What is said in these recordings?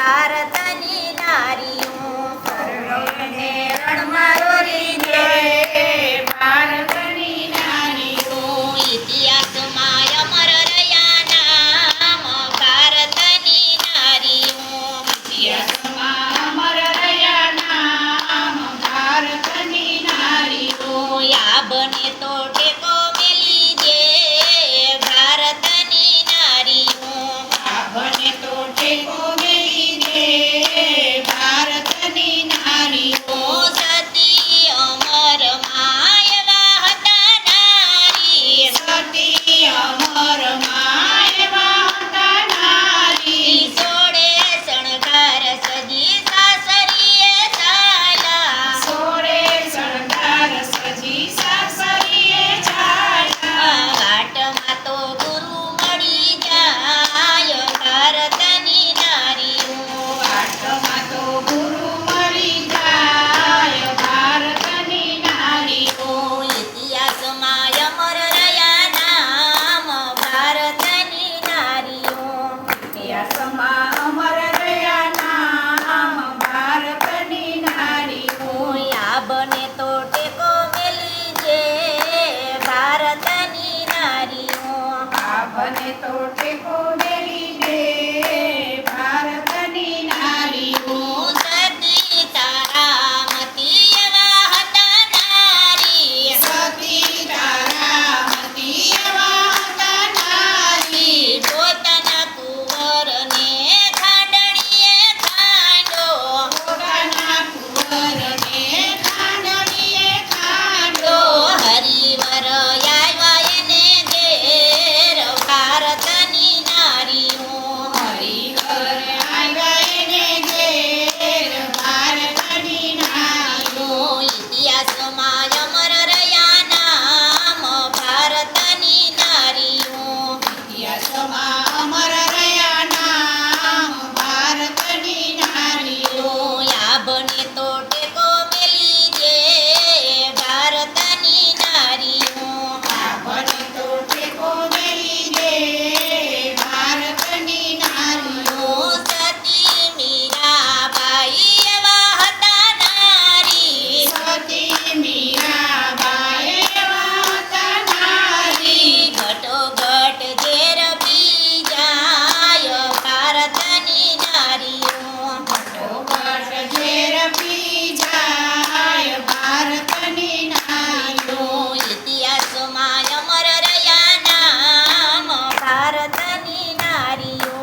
ભારતની નારીઓ સર્વને રણમાં દોરી દે ભારતની નારીઓ ઇતિહાસમાં અમર રહ્યા નામ ભારતની નારીઓ ઇતિહાસમાં અમર રહ્યા નામ ભારતની નારીઓ આ બને તો ટેકો મેલી દે ભારતની નારીઓ આ બને તો ટેકો મેલી દે ભારતની નારીઓ સતી અમર માં એવા હતા નારી સતી અમર માં એવા હતા નારી સોળે શણગાર સજી સાસરીએ ચાલ્યા સોળે શણગાર સજી સાસરીએ ચાલ્યા ઘાટમાં તો ગુરુ મળી જાય ભારતની નારીઓ ઘાટમાં તો ગુરુ મળી જાય ભારતની નારીઓ ઇતિહાસમાં અમર રહ્યા નામ ભારતની નારીઓ ઇતિહાસમાં અમર રહ્યા નામ ભારતની નારીઓ આ બને તો ટેકો મેલી દે ભારતની નારીઓ આ બને તો ટેકો મેલી દે ભારતની નારીઓ સતી તારામતી એવા હતા નારી સતી તારામતી એવા હતા નારી પોતાના કુંવરને ખાંડણીએ ખાંડો પોતાના કુંવરને ખાંડણીએ ખાંડો હરિવર આવ્યા એને ઘેર ભારતની નારીઓ હરિવર આવ્યા એને ઘેર ભારતની નારીઓ ઇતિહાસમાં અમર રહ્યા નામ ભારતની નારીઓ ઇતિહાસમાં અમર રહ્યા નામ ભારતની નારીઓ આ બને તો ટેકો મેલી દે ભારતની નારીઓ આ બને તો ટેકો મેલી દે ભારતની નારીઓ સતી મીરાબાઈ એવા હતા નારી સતી મીરાબાઈ એવા હતા નારી ઘટોઘટ ઝેર પી જાય ભારતની નારીઓ ઘટોઘટ ઝેર પી જાય ભારતની નારીઓ ઇતિહાસમાં અમર રહ્યા નામ ભારતની નારીઓ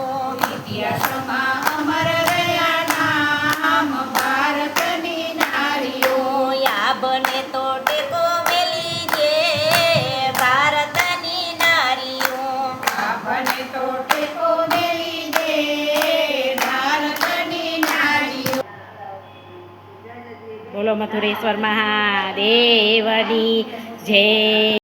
ઇતિહાસમાં અમર રહ્યા નામ ભારતની નારીઓ આ બને તો ટેકો મેલી દે ભારતની નારીઓ આ બને તો ટેકો મેલી દે ભારતની નારીઓ બોલો મથુરેશ્વર મહાદેવની જય.